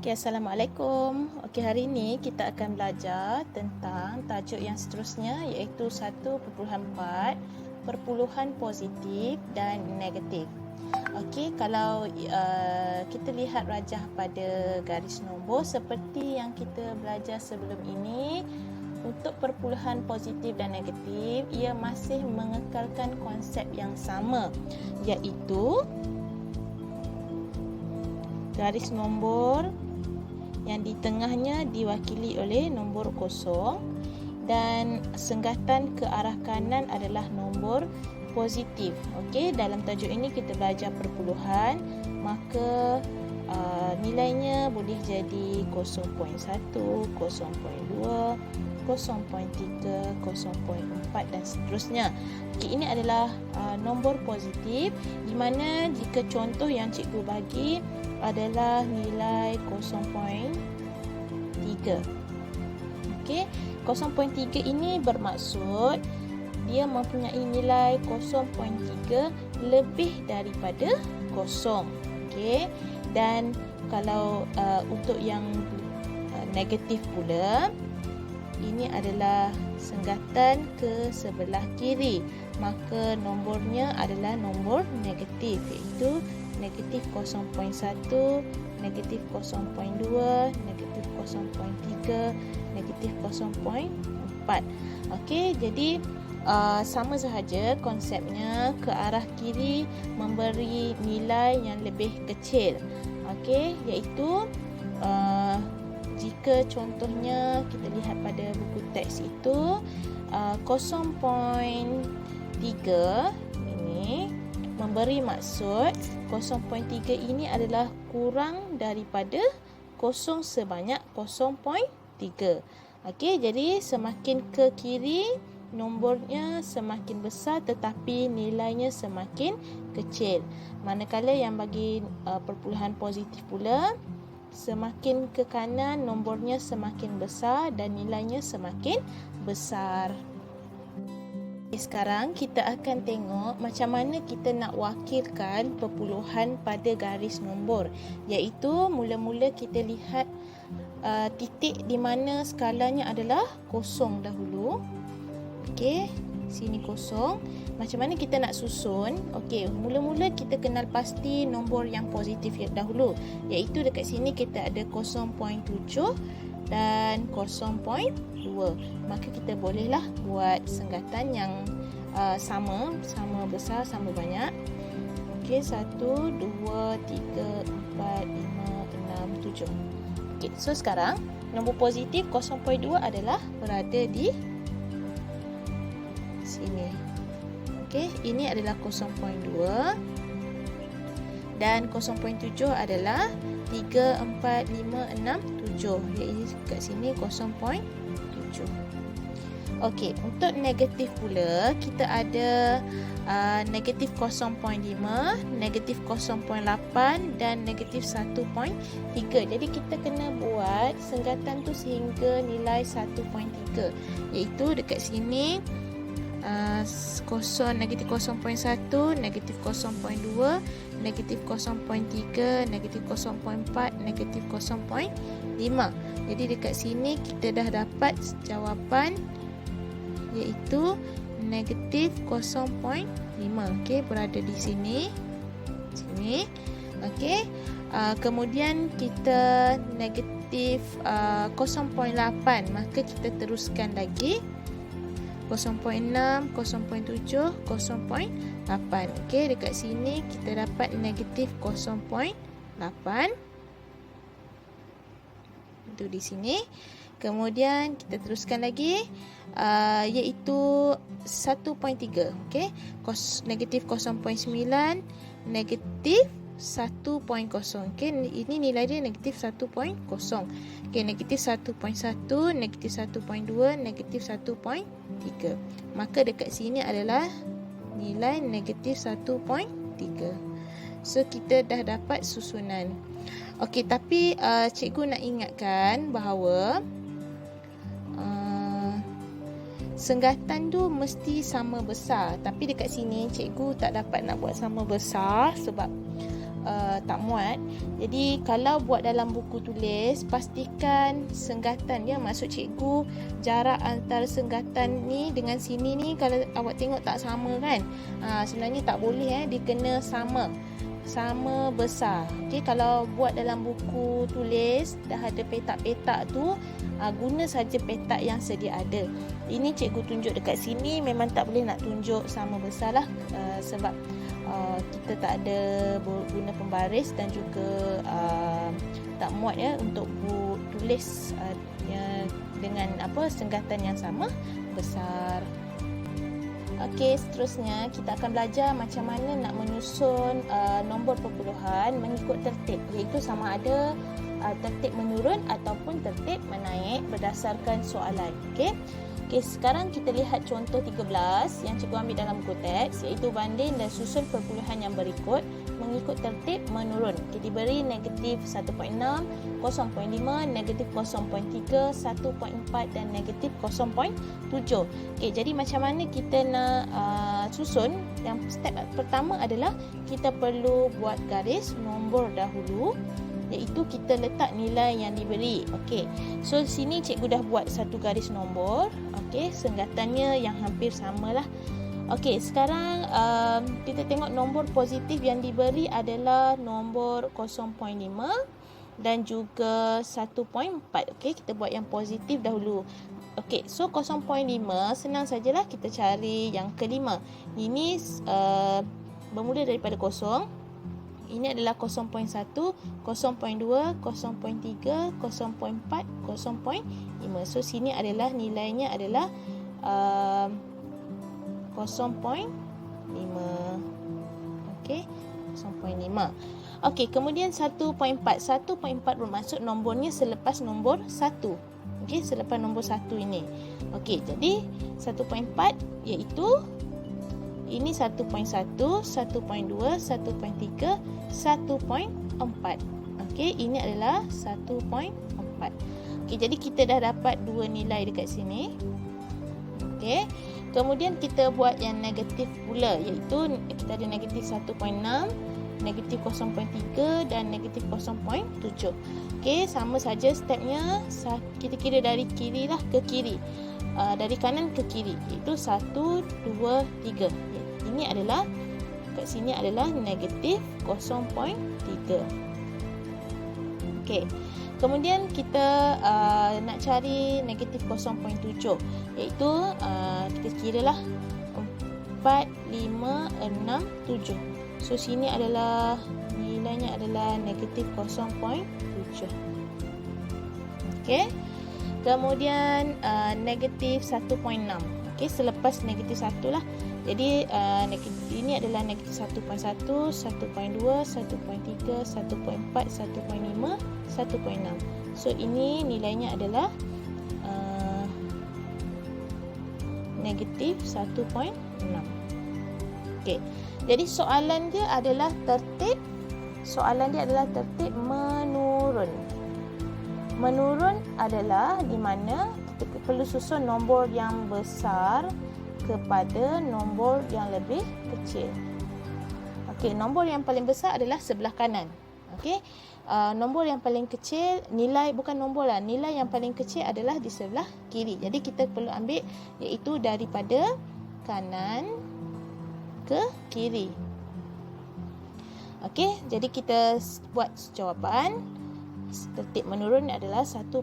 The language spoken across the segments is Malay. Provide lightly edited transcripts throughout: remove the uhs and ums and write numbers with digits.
Assalamualaikum. Hari ini kita akan belajar tentang tajuk yang seterusnya, iaitu 1.4 perpuluhan positif dan negatif. Kalau kita lihat rajah pada garis nombor seperti yang kita belajar sebelum ini, untuk perpuluhan positif dan negatif, ia masih mengekalkan konsep yang sama, iaitu garis nombor yang di tengahnya diwakili oleh nombor kosong dan senggatan ke arah kanan adalah nombor positif. Dalam tajuk ini kita belajar perpuluhan, maka nilainya boleh jadi 0.1, 0.2, 0.3, 0.4 dan seterusnya. Ini adalah nombor positif, di mana jika contoh yang cikgu bagi adalah nilai 0.3. 0.3 ini bermaksud dia mempunyai nilai 0.3 lebih daripada 0. Dan kalau untuk yang negatif pula, ini adalah senggatan ke sebelah kiri, maka nombornya adalah nombor negatif, iaitu negatif 0.1, negatif 0.2, negatif 0.3, negatif 0.4. Jadi sama sahaja konsepnya, ke arah kiri memberi nilai yang lebih kecil. Iaitu jika contohnya kita lihat pada buku teks itu 0.3 ini memberi maksud 0.3 ini adalah kurang daripada 0 sebanyak 0.3. Jadi semakin ke kiri nombornya semakin besar tetapi nilainya semakin kecil. Manakala yang bagi perpuluhan positif pula, semakin ke kanan nombornya semakin besar dan nilainya semakin besar. Sekarang kita akan tengok macam mana kita nak wakilkan perpuluhan pada garis nombor, iaitu mula-mula kita lihat titik di mana skalanya adalah kosong dahulu. Sini kosong. Macam mana kita nak susun? Mula-mula kita kenal pasti nombor yang positif dahulu, iaitu dekat sini kita ada 0.7 dan 0.2. Maka kita bolehlah buat senggatan yang sama besar, sama banyak. 1, 2, 3, 4, 5, 6, 7. So sekarang nombor positif 0.2 adalah berada di sini. Ini adalah 0.2 dan 0.7 adalah 3, 4, 5, 6, 7. Jadi kat sini 0.7. Untuk negatif pula kita ada negatif 0.5, negatif 0.8 dan negatif 1.3. Jadi kita kena buat senggatan tu sehingga nilai 1.3, iaitu dekat sini negatif 0.1, negatif 0.2, negatif 0.3, negatif 0.4, negatif 0.5. Jadi dekat sini kita dah dapat jawapan, iaitu negatif 0.5. Berada di sini. Kemudian kita negatif 0.8, maka kita teruskan lagi 0.6, 0.7, 0.8. Dekat sini kita dapat negatif 0.8. Itu di sini. Kemudian kita teruskan lagi, iaitu 1.3. Negatif 0.9, negatif 1.0. Ini nilai dia negatif 1.0. Negatif 1.1, negatif 1.2, negatif 1.3. Maka dekat sini adalah nilai negatif 1.3. So kita dah dapat susunan. Tapi cikgu nak ingatkan bahawa senggatan tu mesti sama besar. Tapi dekat sini cikgu tak dapat nak buat sama besar sebab tak muat. Jadi kalau buat dalam buku tulis, pastikan senggatan dia, maksud cikgu jarak antara senggatan ni dengan sini ni kalau awak tengok tak sama kan. Sebenarnya tak boleh, dia kena sama besar. Okey, kalau buat dalam buku tulis dah ada petak-petak tu, guna saja petak yang sedia ada. Ini cikgu tunjuk dekat sini, memang tak boleh nak tunjuk sama besar lah, sebab kita tak ada guna pembaris dan juga tak muat ya untuk tulis dengan senggatan yang sama besar. Okey, seterusnya kita akan belajar macam mana nak menyusun nombor perpuluhan mengikut tertib, iaitu sama ada tertib menurun ataupun tertib menaik berdasarkan soalan. Okey, sekarang kita lihat contoh 13 yang cikgu ambil dalam buku teks, iaitu banding dan susun perpuluhan yang berikut mengikut tertib menurun. Kita diberi negatif 1.6, 0.5, negatif 0.3, 1.4 dan negatif 0.7. Okey, jadi macam mana kita nak susun? Yang step pertama adalah kita perlu buat garis nombor dahulu, iaitu kita letak nilai yang diberi. Okey, so sini cikgu dah buat satu garis nombor. Okey, senggatannya yang hampir samalah. Okey, sekarang kita tengok nombor positif yang diberi adalah nombor 0.5 dan juga 1.4. Okey, kita buat yang positif dahulu. Okey, so 0.5 senang sajalah, kita cari yang kelima. Ini bermula daripada 0. Ini adalah 0.1, 0.2, 0.3, 0.4, 0.5. So sini adalah nilainya adalah 0.5. Okey, 0.5. Okey, kemudian 1.4. 1.4 bermaksud nombornya selepas nombor 1. Okey, selepas nombor 1 ini. Okey, jadi 1.4 iaitu ini 1.1, 1.2, 1.3, 1.4. Okey, ini adalah 1.4. Okey, jadi kita dah dapat dua nilai dekat sini. Okey. Kemudian kita buat yang negatif pula, iaitu kita ada negatif 1.6, negatif 0.3 dan negatif 0.7. Okey, sama saja stepnya. Kita kira dari kiri lah ke kiri. Dari kanan ke kiri, iaitu 1, 2, 3. Ini adalah, kat sini adalah negatif 0.3. Okey. Kemudian kita nak cari negatif 0.7, iaitu kita kira lah 4, 5, 6, 7. So sini adalah nilainya adalah negatif 0.7. Okey. Kemudian negatif 1.6. Okey, selepas negatif 1 lah. Jadi ini adalah negatif 1.1, 1.2, 1.3, 1.4, 1.5, 1.6. So ini nilainya adalah negatif 1.6. Okey. Jadi soalan dia adalah tertib menurun. Menurun adalah di mana kita perlu susun nombor yang besar kepada nombor yang lebih kecil. Okey, nombor yang paling besar adalah sebelah kanan. Okey. Nombor yang paling kecil, nilai yang paling kecil adalah di sebelah kiri. Jadi kita perlu ambil iaitu daripada kanan ke kiri. Okey, jadi kita buat jawapan. Tertib menurun adalah 1.4,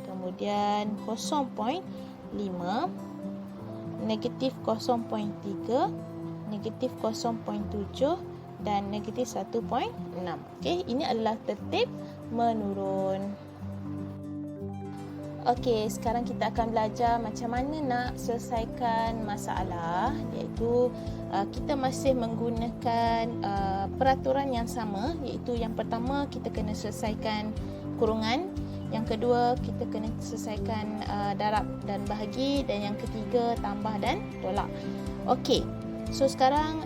kemudian 0.5, negatif 0.3, negatif 0.7 dan negatif 1.6. Okey, ini adalah tertib menurun. Okey, sekarang kita akan belajar macam mana nak selesaikan masalah, iaitu kita masih menggunakan peraturan yang sama, iaitu yang pertama kita kena selesaikan kurungan, yang kedua kita kena selesaikan darab dan bahagi, dan yang ketiga tambah dan tolak. Okey, so sekarang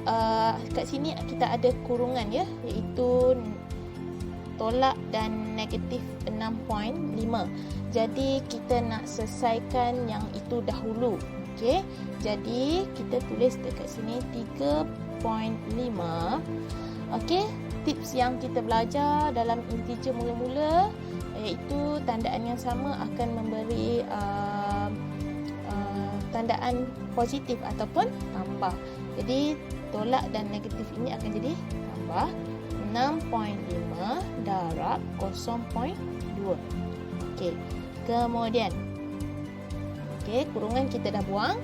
kat sini kita ada kurungan ya, iaitu tolak dan negatif 6.5. Jadi kita nak selesaikan yang itu dahulu. Okey, jadi kita tulis dekat sini 3.5 Okey, tips yang kita belajar dalam integer mula-mula iaitu tandaan yang sama akan memberi tandaan positif ataupun tambah. Jadi tolak dan negatif ini akan jadi tambah. 6.5 darab 0.2. Okey. Kemudian kurungan kita dah buang.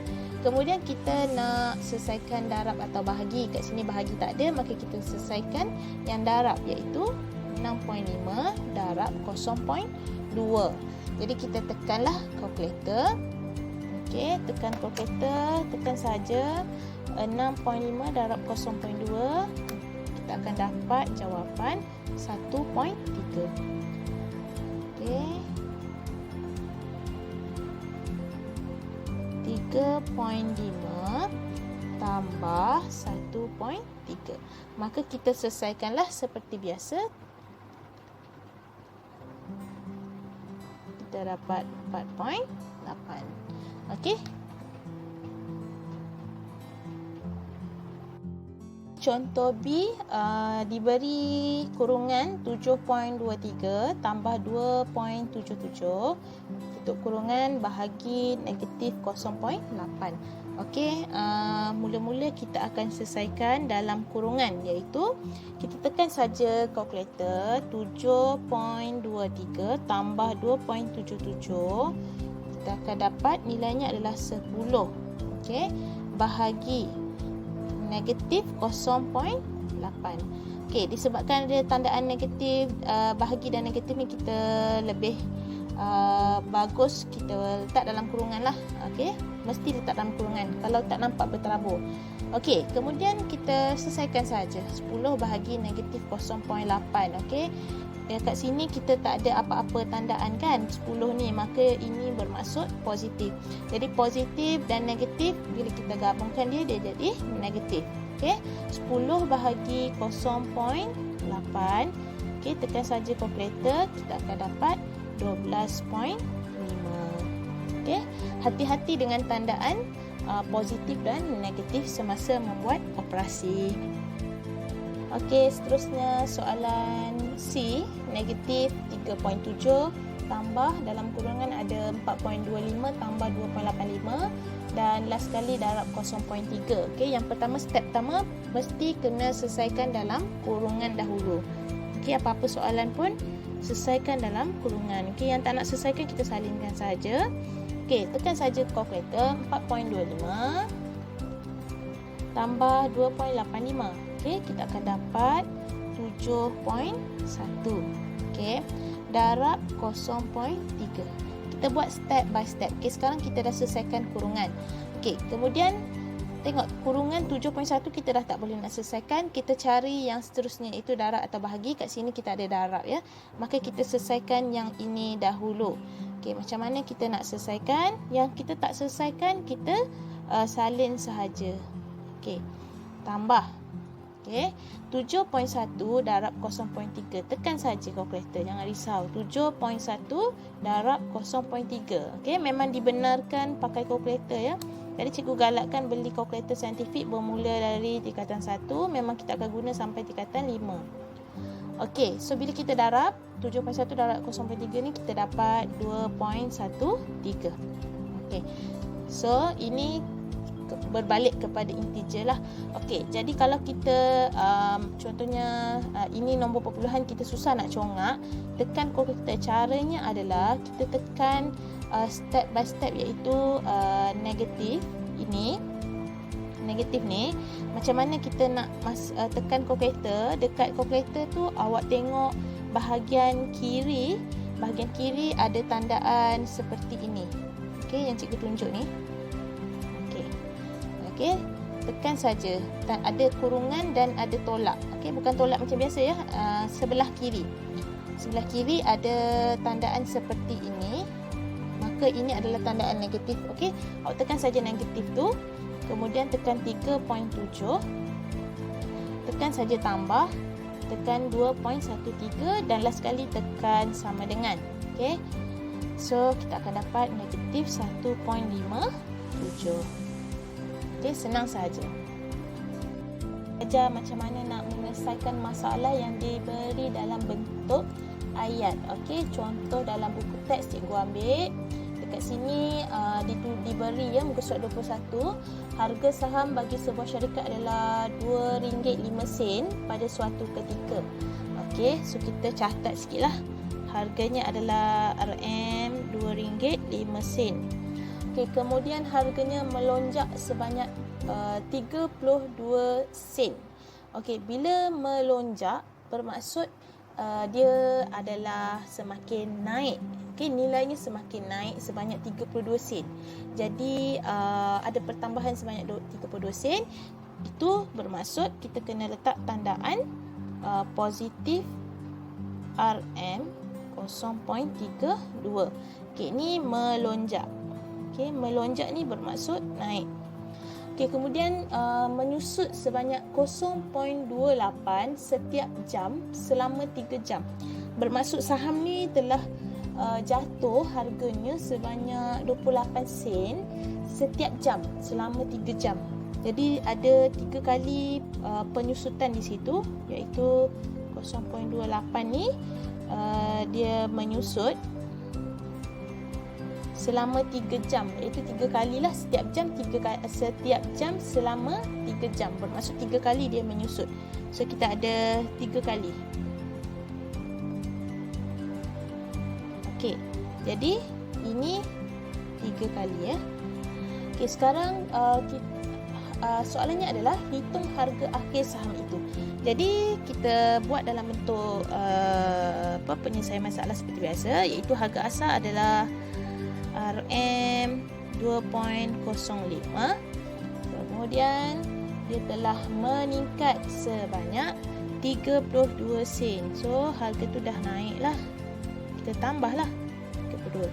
Kemudian kita nak selesaikan darab atau bahagi. Kat sini bahagi tak ada, maka kita selesaikan yang darab iaitu 6.5 darab 0.2. Jadi kita tekanlah kalkulator. Okey, tekan kalkulator, tekan saja 6.5 darab 0.2. Kita akan dapat jawapan 1.3. Okey. 3.5 tambah 1.3. Maka kita selesaikanlah seperti biasa. Kita dapat 4.8. Okey. Contoh B, diberi kurungan 7.23 tambah 2.77 untuk kurungan bahagi negatif 0.8. Okey, mula-mula kita akan selesaikan dalam kurungan iaitu kita tekan saja kalkulator 7.23 tambah 2.77. Kita akan dapat nilainya adalah 10. Okey, bahagi negatif 0.8. Okey, disebabkan ada tandaan negatif, bahagi dan negatif ni kita lebih bagus kita letak dalam kurungan lah. Okey, mesti letak dalam kurungan kalau tak nampak berterabur. Okey, kemudian kita selesaikan saja 10 bahagi negatif 0.8. Okey, kat sini kita tak ada apa-apa tandaan kan 10 ni, maka ini bermaksud positif. Jadi positif dan negatif bila kita gabungkan dia jadi negatif. Okey, 10 bahagi 0.8. Okey, tekan saja kalkulator, kita akan dapat 12.5. Okey, hati-hati dengan tandaan positif dan negatif semasa membuat operasi. Okey, seterusnya soalan C, negatif 3.7 tambah dalam kurungan ada 4.25 tambah 2.85 dan last sekali darab 0.3. Okey, yang pertama, step pertama mesti kena selesaikan dalam kurungan dahulu. Okey, apa-apa soalan pun selesaikan dalam kurungan. Okey, yang tak nak selesaikan kita salinkan saja. Okey, tekan saja kalkulator 4.25 tambah 2.85. Okey, kita akan dapat 7.1. Okey, darab 0.3. Kita buat step by step. Okey, sekarang kita dah selesaikan kurungan. Okey, kemudian tengok kurungan 7.1 kita dah tak boleh nak selesaikan. Kita cari yang seterusnya itu darab atau bahagi. Kat sini kita ada darab ya. Maka kita selesaikan yang ini dahulu. Okey, macam mana kita nak selesaikan? Yang kita tak selesaikan kita salin sahaja. Okey, tambah. Okey, 7.1 darab 0.3. Tekan saja kalkulator, jangan risau. 7.1 darab 0.3. Okey, memang dibenarkan pakai kalkulator ya. Jadi cikgu galakkan beli kalkulator saintifik bermula dari tingkatan 1. Memang kita akan guna sampai tingkatan 5. Okey, so bila kita darab 7.1 darab 0.3 ni kita dapat 2.13. Okey, so ini berbalik kepada integer lah. Okey, jadi kalau kita contohnya ini nombor perpuluhan kita susah nak congak, tekan kalkulator. Caranya adalah kita tekan step by step iaitu negatif ini. Negatif ni macam mana kita nak tekan kalkulator. Dekat kalkulator tu awak tengok bahagian kiri. Bahagian kiri ada tandaan seperti ini. Okey, yang cikgu tunjuk ni. Okey, tekan saja. Ada kurungan dan ada tolak. Okey, bukan tolak macam biasa ya. Sebelah kiri. Sebelah kiri ada tandaan seperti ini. Maka ini adalah tandaan negatif. Okey, awak tekan saja negatif tu. Kemudian tekan 3.7. Tekan saja tambah. Tekan 2.13 dan last sekali tekan sama dengan. Okey. So, kita akan dapat negatif 1.57. Okey, senang saja. belajar macam mana nak menyelesaikan masalah yang diberi dalam bentuk ayat. Okey, contoh dalam buku teks cikgu ambil. Dekat sini diberi ya, muka surat 21, harga saham bagi sebuah syarikat adalah RM2.05 pada suatu ketika. Okey, so kita catat sikitlah. Harganya adalah RM2.05. Okey, kemudian harganya melonjak sebanyak 32 sen. Okey, bila melonjak bermaksud dia adalah semakin naik. Okey, nilainya semakin naik sebanyak 32 sen. Jadi ada pertambahan sebanyak 32 sen. Itu bermaksud kita kena letak tandaan positif RM 0.32. Okey, ni melonjak. Okey, melonjak ni bermaksud naik. Okey, kemudian menyusut sebanyak 0.28 setiap jam selama 3 jam. Bermaksud saham ni telah jatuh harganya sebanyak 28 sen setiap jam selama 3 jam. Jadi ada 3 kali penyusutan di situ, iaitu 0.28 ni dia menyusut selama 3 jam, iaitu 3 kali lah setiap jam, setiap jam selama 3 jam. Bermaksud 3 kali dia menyusut. So kita ada 3 kali. Okey, jadi ini 3 kali ya. Okey, sekarang soalannya adalah hitung harga akhir saham itu. Jadi kita buat dalam bentuk penyelesaian masalah seperti biasa, iaitu harga asal adalah RM 2.05. Kemudian dia telah meningkat sebanyak 32 sen. So harga tu dah naik lah, kita tambahlah 32.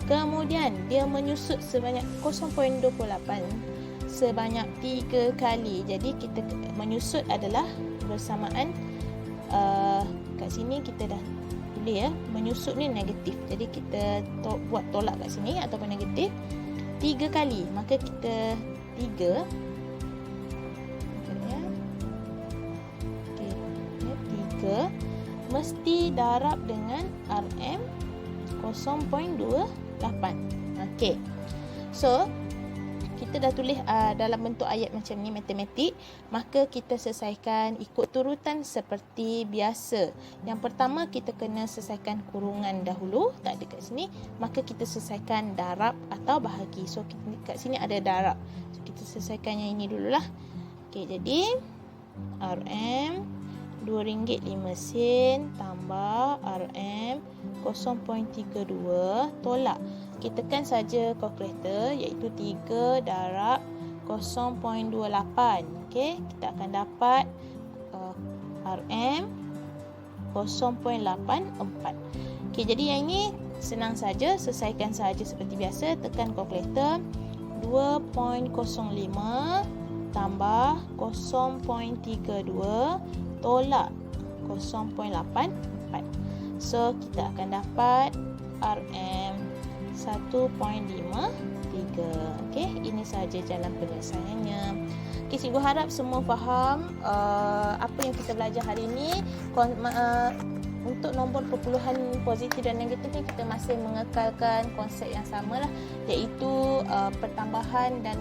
Kemudian dia menyusut sebanyak 0.28 sebanyak 3 kali. Jadi kita menyusut adalah bersamaan kat sini kita dah tulis ya, menyusut ni negatif. Jadi kita buat tolak kat sini ataupun negatif 3 kali. Maka kita 3 3 mesti darab dengan RM 0.28. Okey. So kita dah tulis dalam bentuk ayat macam ni, matematik, maka kita selesaikan ikut turutan seperti biasa. Yang pertama kita kena selesaikan kurungan dahulu, tak ada kat sini, maka kita selesaikan darab atau bahagi. So kat sini ada darab. So kita selesaikan yang ini dululah. Okey, jadi RM RM2.05 tambah RM 0.32 tolak. Kita tekan saja kalkulator, iaitu 3 darab 0.28. Okey, kita akan dapat RM 0.84. Okey, jadi yang ini senang saja, selesaikan saja seperti biasa. Tekan kalkulator, 2.05 tambah 0.32 tolak 0.84. So kita akan dapat RM 1.53. Okey, ini sahaja jalan penyelesaiannya. Okey, cikgu harap semua faham apa yang kita belajar hari ini. Untuk nombor perpuluhan positif dan negatif ni kita masih mengekalkan konsep yang sama lah, iaitu pertambahan dan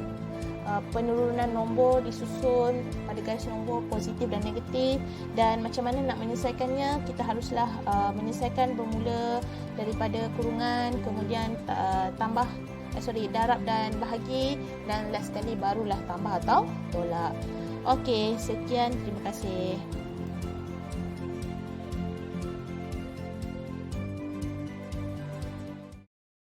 penurunan nombor disusun pada garis nombor positif dan negatif. Dan macam mana nak menyelesaikannya, kita haruslah menyelesaikan bermula daripada kurungan, kemudian darab dan bahagi, dan last sekali barulah tambah atau tolak. Okey, sekian, terima kasih.